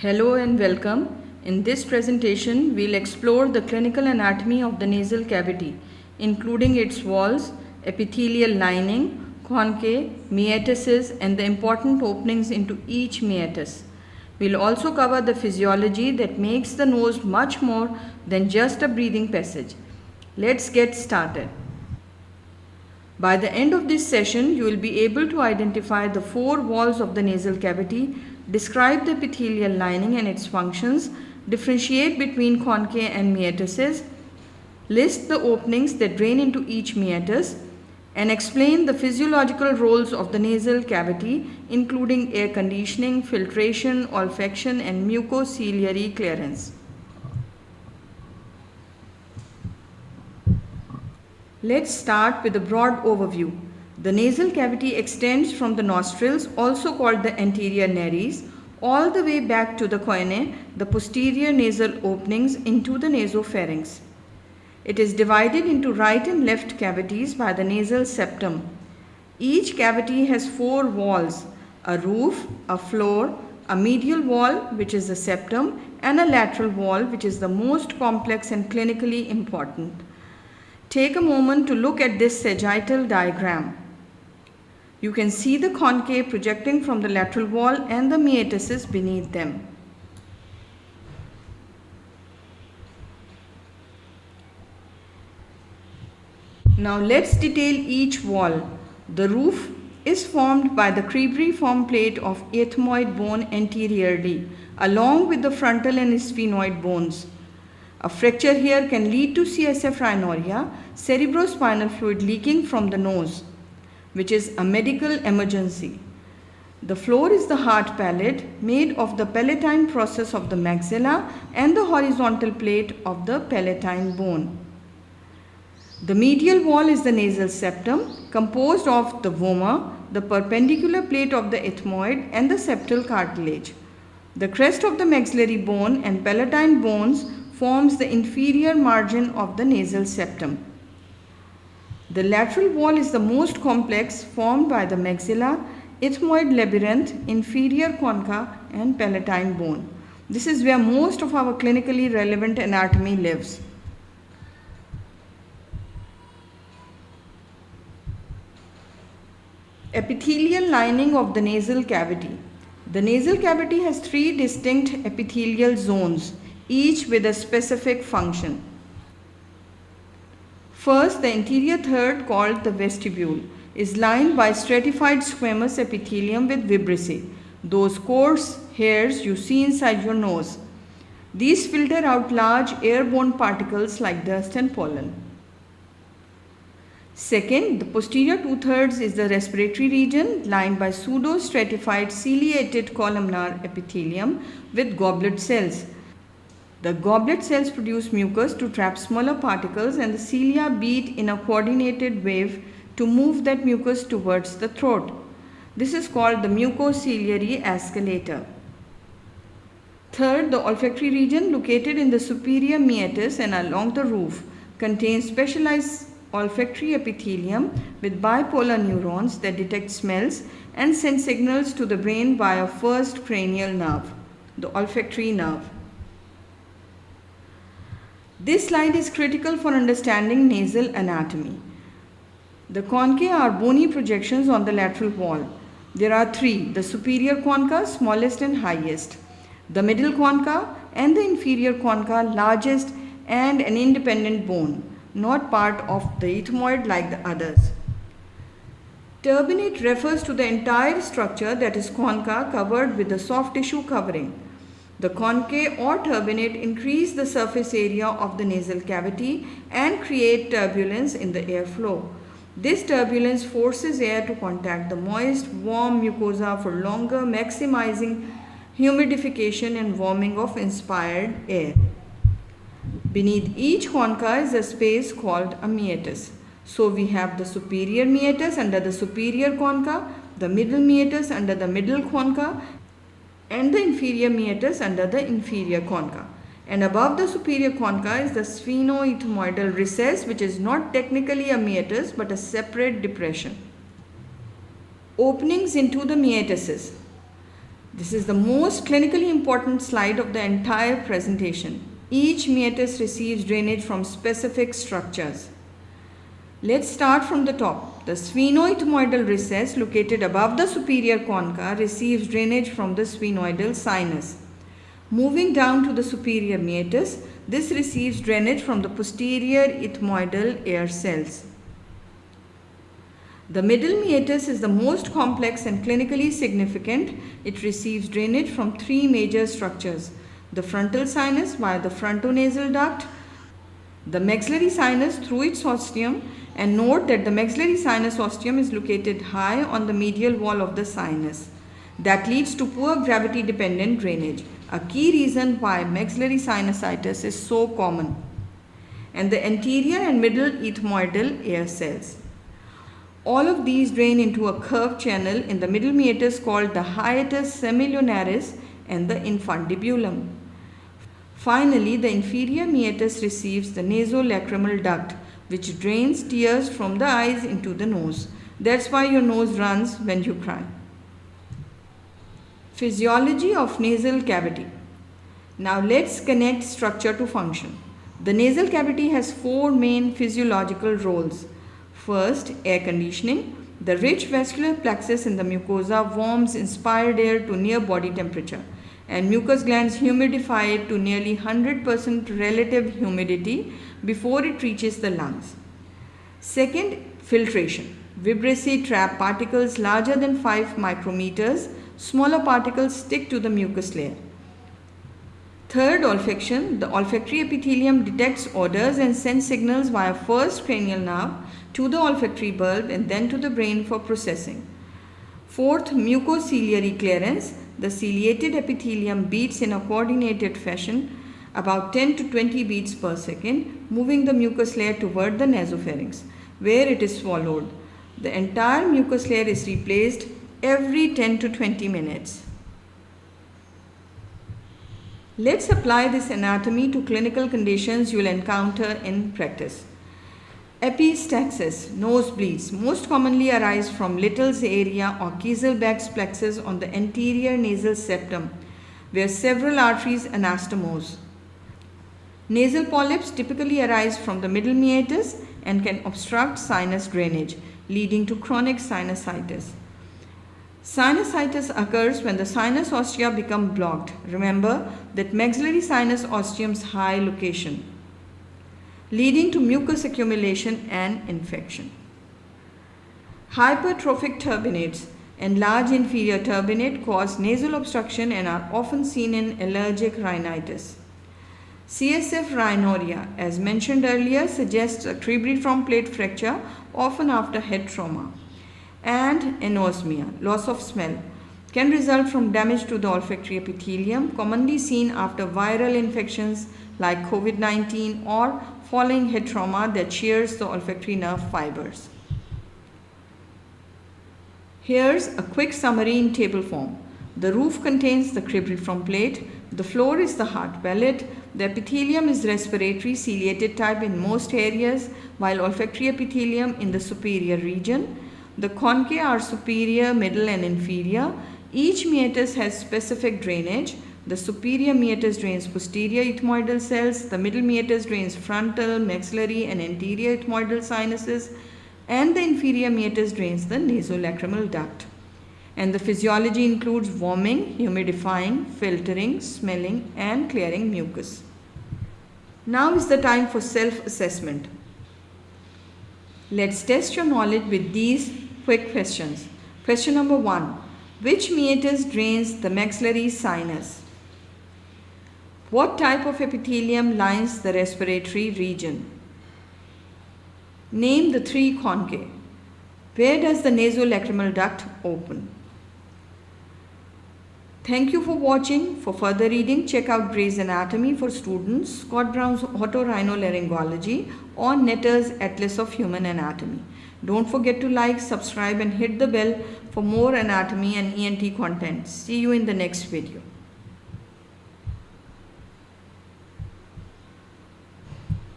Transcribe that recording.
Hello and welcome. In this presentation, we'll explore the clinical anatomy of the nasal cavity, including its walls, epithelial lining, conchae, meatuses, and the important openings into each meatus. We'll also cover the physiology that makes the nose much more than just a breathing passage. Let's get started. By the end of this session, you will be able to identify the four walls of the nasal cavity, describe the epithelial lining and its functions, differentiate between conchae and meatuses, list the openings that drain into each meatus, and explain the physiological roles of the nasal cavity, including air conditioning, filtration, olfaction, and mucociliary clearance. Let's start with a broad overview. The nasal cavity extends from the nostrils, also called the anterior nares, all the way back to the conchae, the posterior nasal openings into the nasopharynx. It is divided into right and left cavities by the nasal septum. Each cavity has four walls: a roof, a floor, a medial wall, which is the septum, and a lateral wall, which is the most complex and clinically important. Take a moment to look at this sagittal diagram. You can see the conchae projecting from the lateral wall and the meatuses beneath them. Now let's detail each wall. The roof is formed by the cribriform plate of ethmoid bone anteriorly, along with the frontal and sphenoid bones. A fracture here can lead to CSF rhinorrhea, cerebrospinal fluid leaking from the nose, which is a medical emergency. The floor is the hard palate made of the palatine process of the maxilla and the horizontal plate of the palatine bone. The medial wall is the nasal septum, composed of the vomer, the perpendicular plate of the ethmoid, and the septal cartilage. The crest of the maxillary bone and palatine bones forms the inferior margin of the nasal septum. The lateral wall is the most complex, formed by the maxilla, ethmoid labyrinth, inferior concha, and palatine bone. This is where most of our clinically relevant anatomy lives. Epithelial lining of the nasal cavity. The nasal cavity has three distinct epithelial zones, each with a specific function. First, the anterior third, called the vestibule, is lined by stratified squamous epithelium with vibrissae, those coarse hairs you see inside your nose. These filter out large airborne particles like dust and pollen. Second, the posterior two-thirds is the respiratory region, lined by pseudo-stratified ciliated columnar epithelium with goblet cells. The goblet cells produce mucus to trap smaller particles, and the cilia beat in a coordinated wave to move that mucus towards the throat. This is called the mucociliary escalator. Third, the olfactory region, located in the superior meatus and along the roof, contains specialized olfactory epithelium with bipolar neurons that detect smells and send signals to the brain via first cranial nerve, the olfactory nerve. This slide is critical for understanding nasal anatomy. The conchae are bony projections on the lateral wall. There are three: the superior concha, smallest and highest, the middle concha, and the inferior concha, largest and an independent bone, not part of the ethmoid like the others. Turbinate refers to the entire structure that is concha covered with a soft tissue covering. The conchae or turbinate increase the surface area of the nasal cavity and create turbulence in the airflow. This turbulence forces air to contact the moist, warm mucosa for longer, maximizing humidification and warming of inspired air. Beneath each concha is a space called a meatus. So we have the superior meatus under the superior concha, the middle meatus under the middle concha, and the inferior meatus under the inferior concha. And above the superior concha is the sphenoethmoidal recess, which is not technically a meatus but a separate depression. Openings into the meatuses. This is the most clinically important slide of the entire presentation. Each meatus receives drainage from specific structures. Let's start from the top. The sphenoethmoidal recess located above the superior concha receives drainage from the sphenoidal sinus. Moving down to the superior meatus, this receives drainage from the posterior ethmoidal air cells. The middle meatus is the most complex and clinically significant. It receives drainage from three major structures: the frontal sinus via the frontonasal duct, the maxillary sinus through its ostium, and note that the maxillary sinus ostium is located high on the medial wall of the sinus. That leads to poor gravity dependent drainage, a key reason why maxillary sinusitis is so common. And the anterior and middle ethmoidal air cells. All of these drain into a curved channel in the middle meatus called the hiatus semilunaris and the infundibulum. Finally, the inferior meatus receives the nasolacrimal duct, which drains tears from the eyes into the nose. That's why your nose runs when you cry. Physiology of nasal cavity. Now let's connect structure to function. The nasal cavity has four main physiological roles. First, air conditioning. The rich vascular plexus in the mucosa warms inspired air to near body temperature, and mucous glands humidify it to nearly 100% relative humidity before it reaches the lungs. Second, filtration. Vibrissae trap particles larger than 5 micrometers. Smaller particles stick to the mucus layer. Third, olfaction. The olfactory epithelium detects odors and sends signals via first cranial nerve to the olfactory bulb and then to the brain for processing. Fourth, mucociliary clearance. The ciliated epithelium beats in a coordinated fashion, about 10 to 20 beats per second, moving the mucus layer toward the nasopharynx, where it is swallowed. The entire mucus layer is replaced every 10 to 20 minutes. Let's apply this anatomy to clinical conditions you will encounter in practice. Epistaxis, nosebleeds, most commonly arise from Little's area or Kiesselbach's plexus on the anterior nasal septum, where several arteries anastomose. Nasal polyps typically arise from the middle meatus and can obstruct sinus drainage, leading to chronic sinusitis. Sinusitis occurs when the sinus ostia become blocked. Remember that maxillary sinus ostium's high location, leading to mucus accumulation and infection. Hypertrophic turbinates and large inferior turbinate cause nasal obstruction and are often seen in allergic rhinitis. CSF rhinorrhea, as mentioned earlier, suggests a cribriform plate fracture, often after head trauma. And anosmia, loss of smell, can result from damage to the olfactory epithelium, commonly seen after viral infections like COVID-19 or following head trauma that shears the olfactory nerve fibers. Here's a quick summary in table form. The roof contains the cribriform plate. The floor is the heart palate. The epithelium is respiratory ciliated type in most areas, while olfactory epithelium in the superior region. The conchae are superior, middle and inferior. Each meatus has specific drainage. The superior meatus drains posterior ethmoidal cells. The middle meatus drains frontal, maxillary and anterior ethmoidal sinuses. And the inferior meatus drains the nasolacrimal duct. And the physiology includes warming, humidifying, filtering, smelling and clearing mucus. Now is the time for self-assessment. Let's test your knowledge with these quick questions. Question number 1. Which meatus drains the maxillary sinus? What type of epithelium lines the respiratory region? Name the 3 conchae. Where does the nasolacrimal duct open? Thank you for watching. For further reading, check out Gray's Anatomy for Students, Scott Brown's Otorhinolaryngology, or Netter's Atlas of Human Anatomy. Don't forget to like, subscribe and hit the bell for more anatomy and ENT content. See you in the next video.